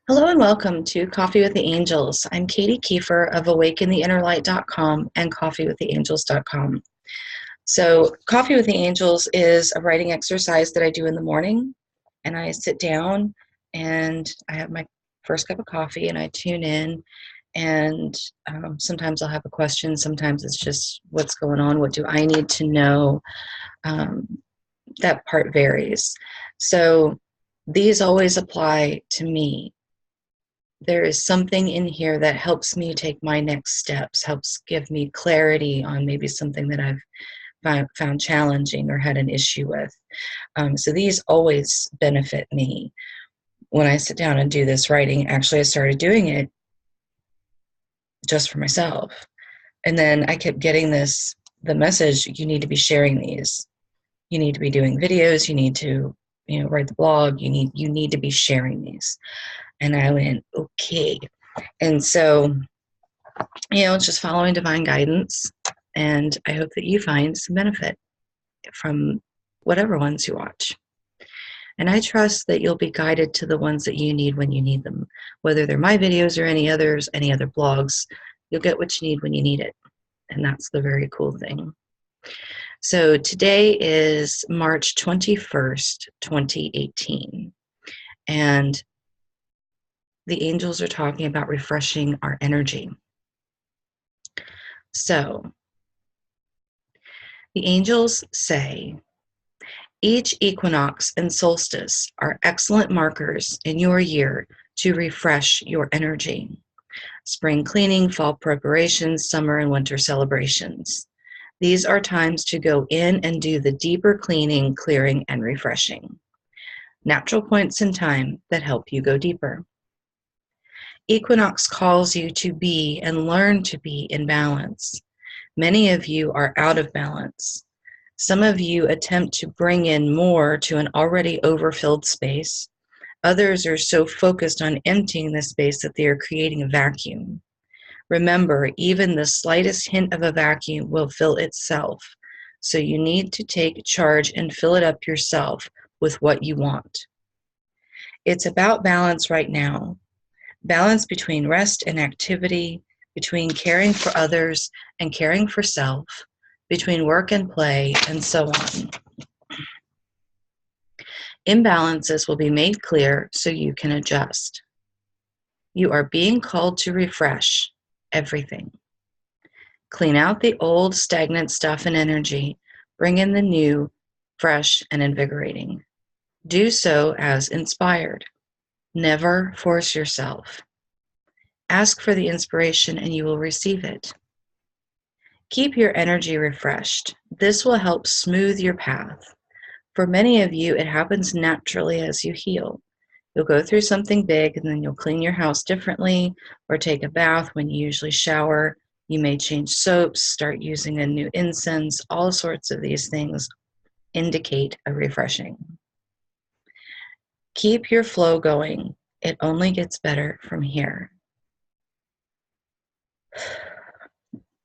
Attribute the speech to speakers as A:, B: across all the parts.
A: Hello and welcome to Coffee with the Angels. I'm Katie Kiefer of awakentheinnerlight.com and coffeewiththeangels.com. So, Coffee with the Angels is a writing exercise that I do in the morning, and I sit down and I have my first cup of coffee and I tune in. And sometimes I'll have a question, sometimes it's just what's going on, what do I need to know? That part varies. So, these always apply to me. There is something in here that helps me take my next steps, helps give me clarity on maybe something that I've found challenging or had an issue with. So these always benefit me when I sit down and do this writing. Actually, I started doing it just for myself. And then I kept getting the message, you need to be sharing these. You need to be doing videos. You need to, write the blog. You need to be sharing these. And I went, okay. And so, just following divine guidance. And I hope that you find some benefit from whatever ones you watch. And I trust that you'll be guided to the ones that you need when you need them. Whether they're my videos or any other blogs, you'll get what you need when you need it. And that's the very cool thing. So today is March 21st, 2018. And the angels are talking about refreshing our energy. So, the angels say, each equinox and solstice are excellent markers in your year to refresh your energy. Spring cleaning, fall preparations, summer and winter celebrations. These are times to go in and do the deeper cleaning, clearing, and refreshing. Natural points in time that help you go deeper. Equinox calls you to be and learn to be in balance. Many of you are out of balance. Some of you attempt to bring in more to an already overfilled space. Others are so focused on emptying the space that they are creating a vacuum. Remember, even the slightest hint of a vacuum will fill itself. So you need to take charge and fill it up yourself with what you want. It's about balance right now. Balance between rest and activity, between caring for others and caring for self, between work and play, and so on. Imbalances will be made clear so you can adjust. You are being called to refresh everything. Clean out the old, stagnant stuff and energy. Bring in the new, fresh, and invigorating. Do so as inspired. Never force yourself. Ask for the inspiration and you will receive it. Keep your energy refreshed. This will help smooth your path. For many of you, it happens naturally as you heal. You'll go through something big and then you'll clean your house differently or take a bath when you usually shower. You may change soaps, start using a new incense. All sorts of these things indicate a refreshing. Keep your flow going. It only gets better from here.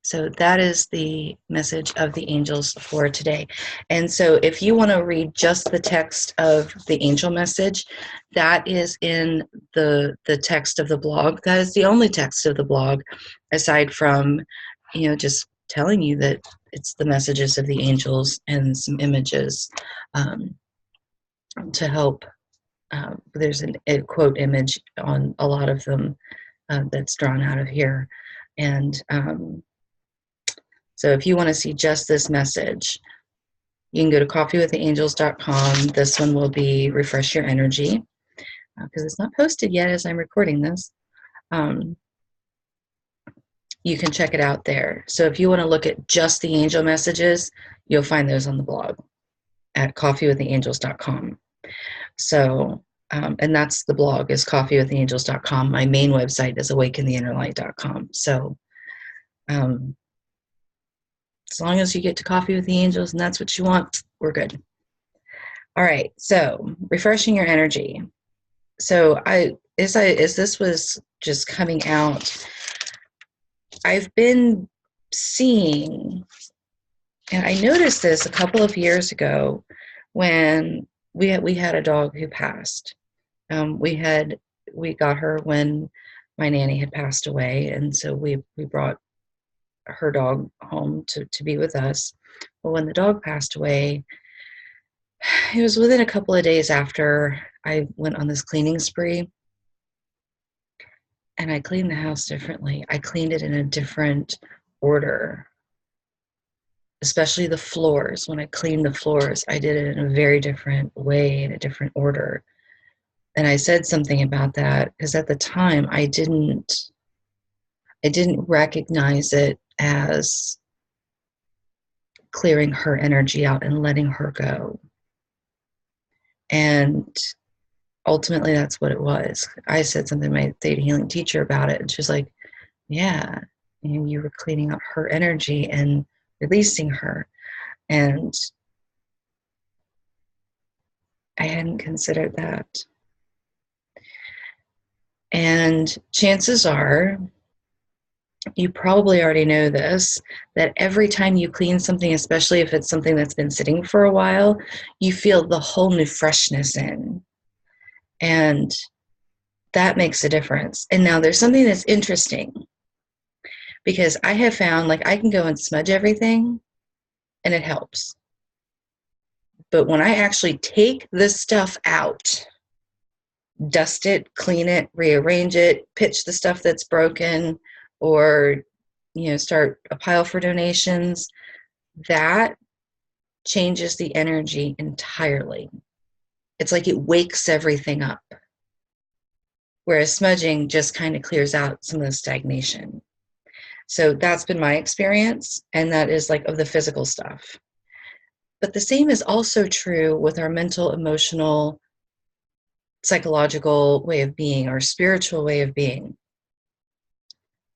A: So that is the message of the angels for today. And so if you want to read just the text of the angel message, that is in the text of the blog. That is the only text of the blog, aside from, just telling you that it's the messages of the angels and some images to help. There's a quote image on a lot of them that's drawn out of here. And so if you want to see just this message, you can go to coffeewiththeangels.com. This one will be Refresh Your Energy, because it's not posted yet as I'm recording this. You can check it out there. So if you want to look at just the angel messages, you'll find those on the blog at coffeewiththeangels.com. So, and that's the blog, is coffeewiththeangels.com. My main website is awakentheinnerlight.com. So, as long as you get to Coffee with the Angels and that's what you want, we're good. All right, so refreshing your energy. So as this was just coming out, I've been seeing, and I noticed this a couple of years ago when we had a dog who passed. We had we got her when my nanny had passed away, and so we brought her dog home to be with us. But when the dog passed away, it was within a couple of days after I went on this cleaning spree, and I cleaned the house differently. I cleaned it in a different order, especially the floors. When I cleaned the floors, I did it in a very different way, in a different order. And I said something about that because at the time I didn't recognize it as clearing her energy out and letting her go. And ultimately that's what it was. I said something to my theta healing teacher about it, and she was like, yeah, and you were cleaning out her energy and releasing her. And I hadn't considered that. And chances are, you probably already know this, that every time you clean something, especially if it's something that's been sitting for a while, you feel the whole new freshness in. And that makes a difference. And now there's something that's interesting, because I have found, like, I can go and smudge everything and it helps. But when I actually take this stuff out, dust it, clean it, rearrange it, pitch the stuff that's broken, or, start a pile for donations, that changes the energy entirely. It's like it wakes everything up. Whereas smudging just kind of clears out some of the stagnation. So that's been my experience, and that is like of the physical stuff. But the same is also true with our mental, emotional, psychological way of being, our spiritual way of being.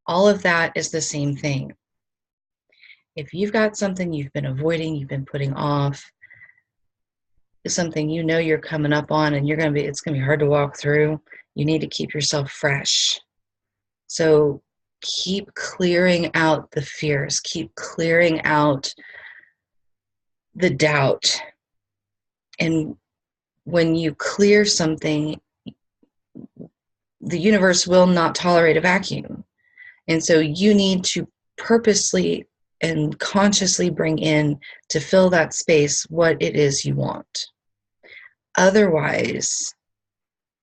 A: All of that is the same thing. If you've got something you've been avoiding, you've been putting off, something you're coming up on and it's going to be hard to walk through, you need to keep yourself fresh. So keep clearing out the fears, keep clearing out the doubt. And when you clear something, the universe will not tolerate a vacuum. And so you need to purposely and consciously bring in, to fill that space, what it is you want. Otherwise,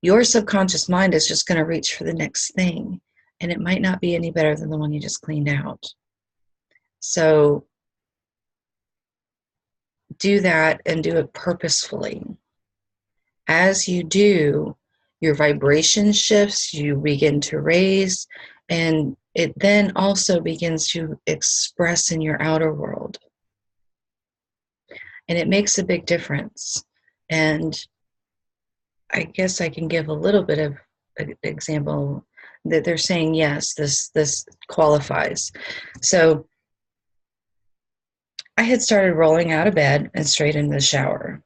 A: your subconscious mind is just going to reach for the next thing, and it might not be any better than the one you just cleaned out. So do that, and do it purposefully. As you do, your vibration shifts, you begin to raise, and it then also begins to express in your outer world. And it makes a big difference. And I guess I can give a little bit of an example that they're saying, yes, this qualifies. So I had started rolling out of bed and straight into the shower.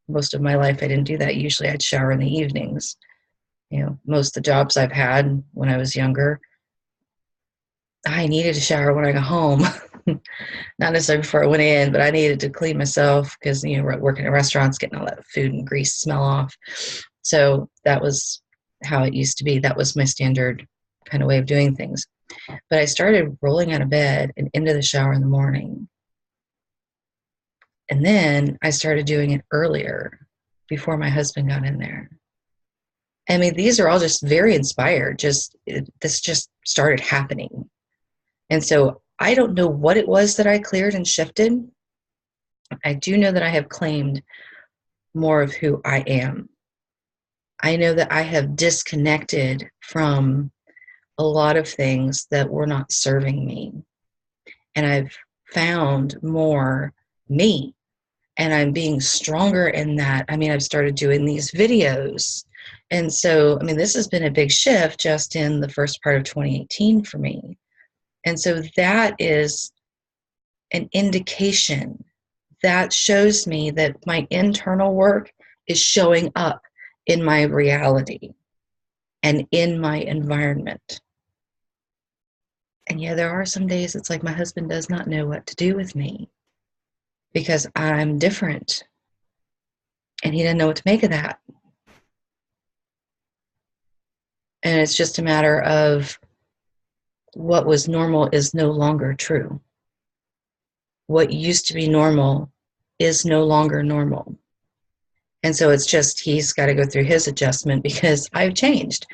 A: Most of my life, I didn't do that. Usually I'd shower in the evenings. Most of the jobs I've had when I was younger, I needed to shower when I got home. Not necessarily before I went in, but I needed to clean myself because, working in restaurants, getting all that food and grease smell off. So that was how it used to be. That was my standard kind of way of doing things. But I started rolling out of bed and into the shower in the morning. And then I started doing it earlier, before my husband got in there. I mean, these are all just very inspired. This just started happening. And so I don't know what it was that I cleared and shifted. I do know that I have claimed more of who I am. I know that I have disconnected from a lot of things that were not serving me. And I've found more me. And I'm being stronger in that. I mean, I've started doing these videos. And so, this has been a big shift just in the first part of 2018 for me. And so that is an indication that shows me that my internal work is showing up in my reality and in my environment. And yeah, there are some days it's like my husband does not know what to do with me because I'm different. And he didn't know what to make of that. And it's just a matter of what was normal is no longer true. What used to be normal is no longer normal. And so it's just he's got to go through his adjustment because I've changed.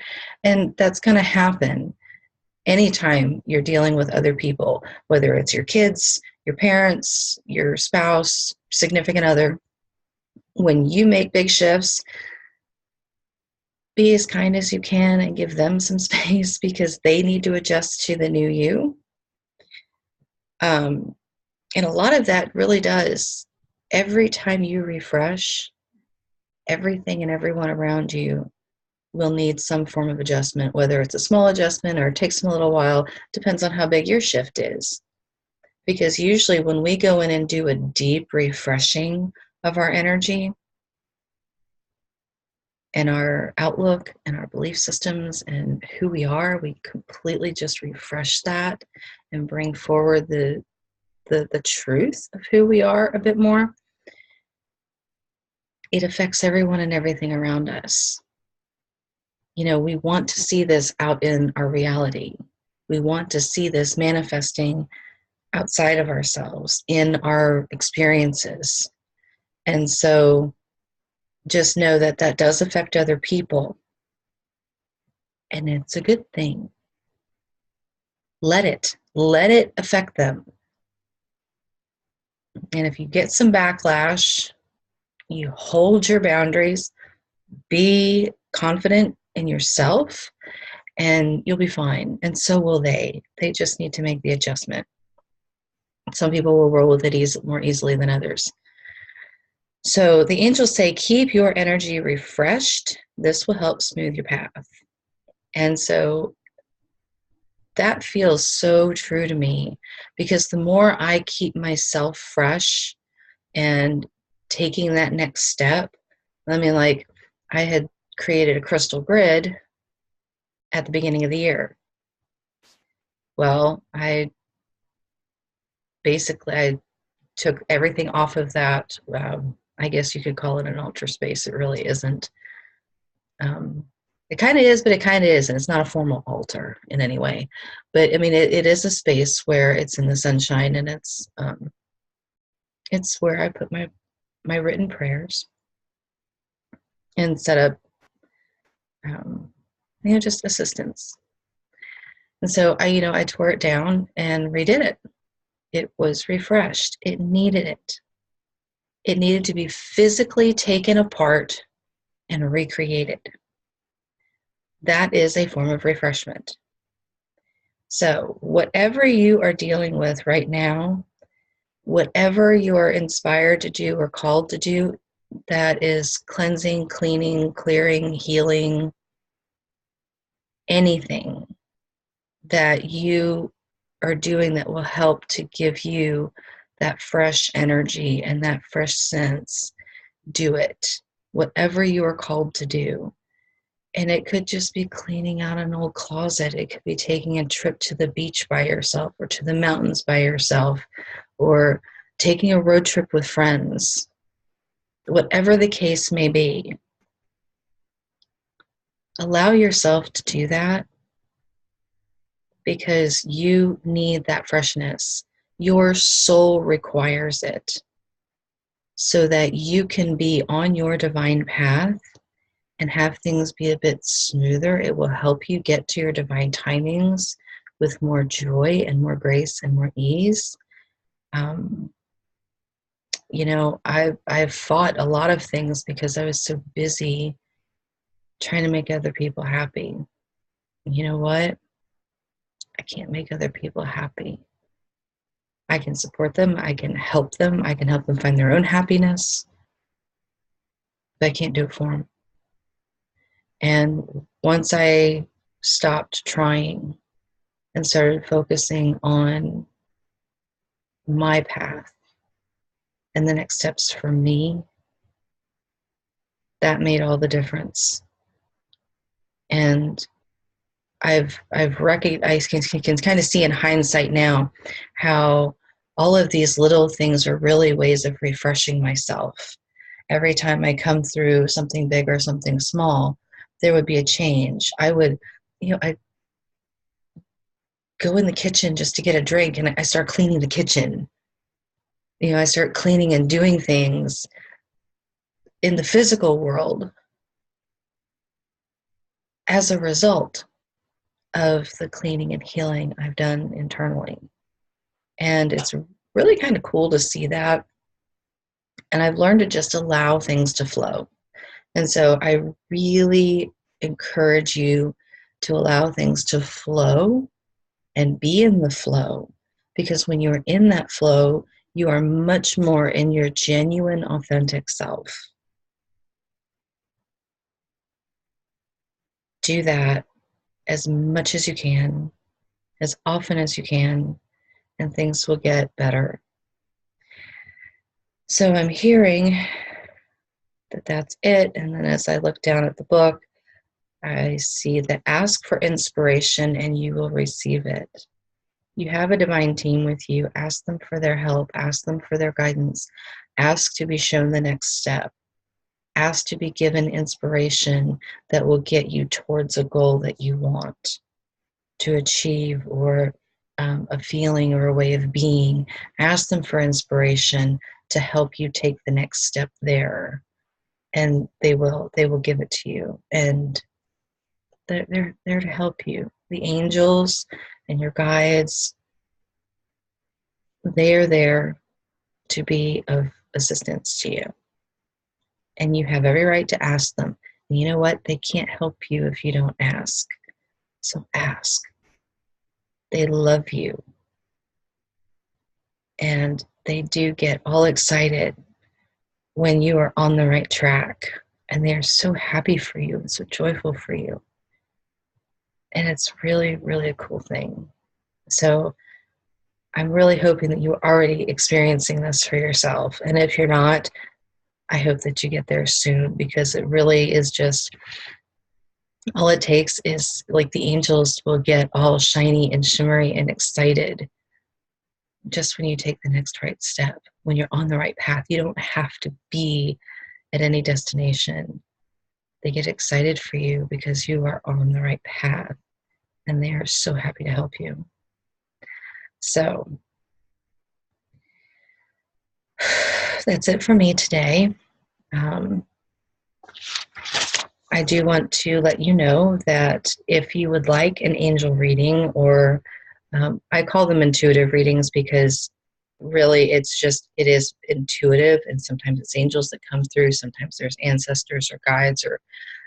A: And that's going to happen anytime you're dealing with other people, whether it's your kids, your parents, your spouse, significant other. When you make big shifts, be as kind as you can and give them some space because they need to adjust to the new you. And a lot of that really does. Every time you refresh, everything and everyone around you will need some form of adjustment, whether it's a small adjustment or it takes them a little while, depends on how big your shift is. Because usually when we go in and do a deep refreshing of our energy and our outlook and our belief systems and who we are, we completely just refresh that and bring forward the truth of who we are a bit more. It affects everyone and everything around us. You know, we want to see this out in our reality. We want to see this manifesting outside of ourselves in our experiences. And so just know that that does affect other people. And it's a good thing. Let it affect them. And if you get some backlash, you hold your boundaries, be confident in yourself, and you'll be fine. And so will they. They just need to make the adjustment. Some people will roll with it more easily than others. So the angels say, keep your energy refreshed. This will help smooth your path. And so that feels so true to me because the more I keep myself fresh and taking that next step, I mean, like I had created a crystal grid at the beginning of the year. Well, I took everything off of that. I guess you could call it an altar space. It really isn't. It kind of is, but it kind of isn't. It's not a formal altar in any way. But I mean, it is a space where it's in the sunshine, and it's where I put my written prayers and set up, just assistance. And so I tore it down and redid it. It was refreshed. It needed it. It needed to be physically taken apart and recreated. That is a form of refreshment. So whatever you are dealing with right now, whatever you are inspired to do or called to do, that is cleansing, cleaning, clearing, healing, anything that you are doing that will help to give you that fresh energy and that fresh sense, do it. Whatever you are called to do. And it could just be cleaning out an old closet. It could be taking a trip to the beach by yourself or to the mountains by yourself or taking a road trip with friends. Whatever the case may be, allow yourself to do that because you need that freshness. Your soul requires it so that you can be on your divine path and have things be a bit smoother. It will help you get to your divine timings with more joy and more grace and more ease. I've fought a lot of things because I was so busy trying to make other people happy. You know what? I can't make other people happy. I can support them. I can help them. I can help them find their own happiness. But I can't do it for them. And once I stopped trying and started focusing on my path and the next steps for me, that made all the difference. And I can kind of see in hindsight now how all of these little things are really ways of refreshing myself. Every time I come through something big or something small, there would be a change. I would I go in the kitchen just to get a drink and I start cleaning the kitchen. I start cleaning and doing things in the physical world as a result of the cleaning and healing I've done internally. And it's really kind of cool to see that. And I've learned to just allow things to flow. And so I really encourage you to allow things to flow and be in the flow. Because when you're in that flow, you are much more in your genuine, authentic self. Do that as much as you can, as often as you can, and things will get better. So I'm hearing that that's it. And then as I look down at the book, I see that ask for inspiration and you will receive it. You have a divine team with you. Ask them for their help. Ask them for their guidance. Ask to be shown the next step. Ask to be given inspiration that will get you towards a goal that you want to achieve, or a feeling or a way of being. Ask them for inspiration to help you take the next step there, and they will give it to you, and they're there to help you. The angels and your guides, they are there to be of assistance to you, and you have every right to ask them. And you know what? They can't help you if you don't ask. So ask. They love you. And they do get all excited when you are on the right track. And they're so happy for you and so joyful for you. And it's really, really a cool thing. So I'm really hoping that you're already experiencing this for yourself. And if you're not, I hope that you get there soon, because it really is just, all it takes is, like, the angels will get all shiny and shimmery and excited just when you take the next right step, when you're on the right path. You don't have to be at any destination. They get excited for you because you are on the right path, and they are so happy to help you. So that's it for me today. I do want to let you know that if you would like an angel reading, or I call them intuitive readings, because really it is intuitive, and sometimes it's angels that come through, sometimes there's ancestors or guides,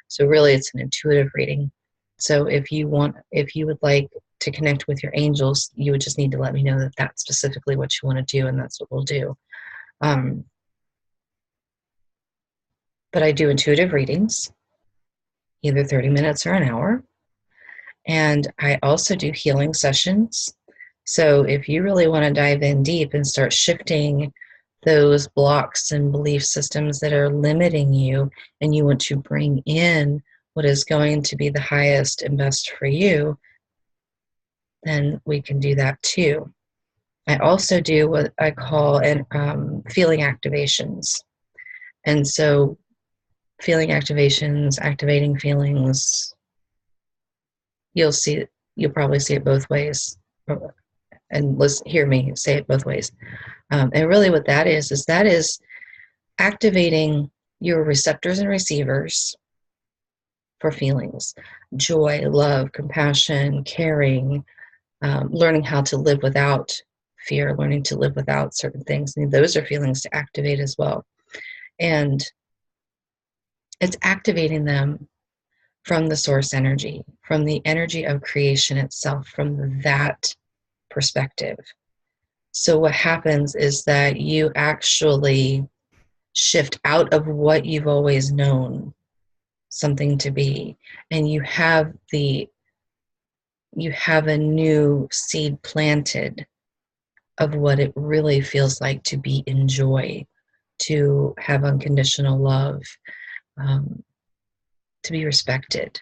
A: so really it's an intuitive reading. So if you would like to connect with your angels, you would just need to let me know that that's specifically what you want to do, and that's what we'll do. But I do intuitive readings, either 30 minutes or an hour. And I also do healing sessions. So if you really want to dive in deep and start shifting those blocks and belief systems that are limiting you, and you want to bring in what is going to be the highest and best for you, then we can do that too. I also do what I call feeling activations. And so feeling activations, activating feelings, you'll probably see it both ways, and hear me say it both ways. And really what that is activating your receptors and receivers for feelings: joy, love, compassion, caring, learning how to live without fear, learning to live without certain things. And those are feelings to activate as well. And it's activating them from the source energy, from the energy of creation itself, from that perspective. So what happens is that you actually shift out of what you've always known something to be, and you have a new seed planted of what it really feels like to be in joy, to have unconditional love, to be respected.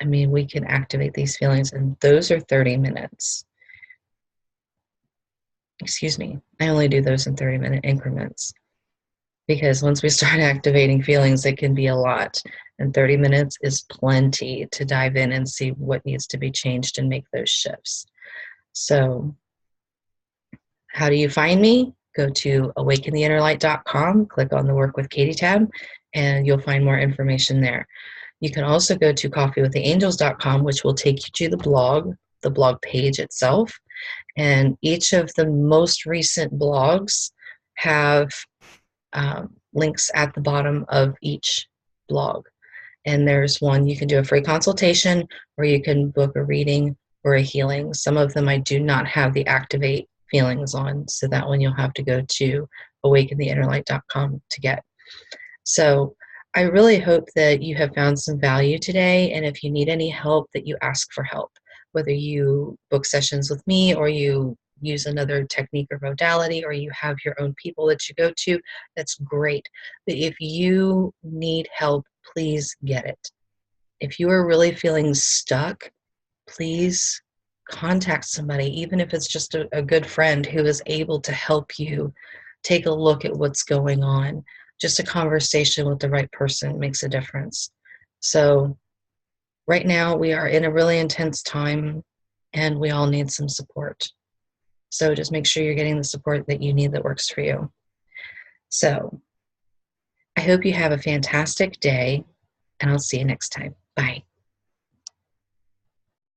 A: I mean, we can activate these feelings, and those are 30 minutes. Excuse me, I only do those in 30-minute increments, because once we start activating feelings, it can be a lot. and 30 minutes is plenty to dive in and see what needs to be changed and make those shifts. So how do you find me? Go to awakentheinnerlight.com, click on the Work with Katie tab, and you'll find more information there. You can also go to coffeewiththeangels.com, which will take you to the blog page itself. And each of the most recent blogs have links at the bottom of each blog. And there's one you can do a free consultation, or you can book a reading or a healing. Some of them I do not have the activate feelings on, so that one you'll have to go to awakentheinnerlight.com to get. So I really hope that you have found some value today, and if you need any help, that you ask for help, whether you book sessions with me or you use another technique or modality, or you have your own people that you go to, that's great. But if you need help, please get it. If you are really feeling stuck, please contact somebody, even if it's just a good friend who is able to help you take a look at what's going on. Just a conversation with the right person makes a difference. So right now we are in a really intense time, and we all need some support. So just make sure you're getting the support that you need that works for you. So I hope you have a fantastic day, and I'll see you next time. Bye.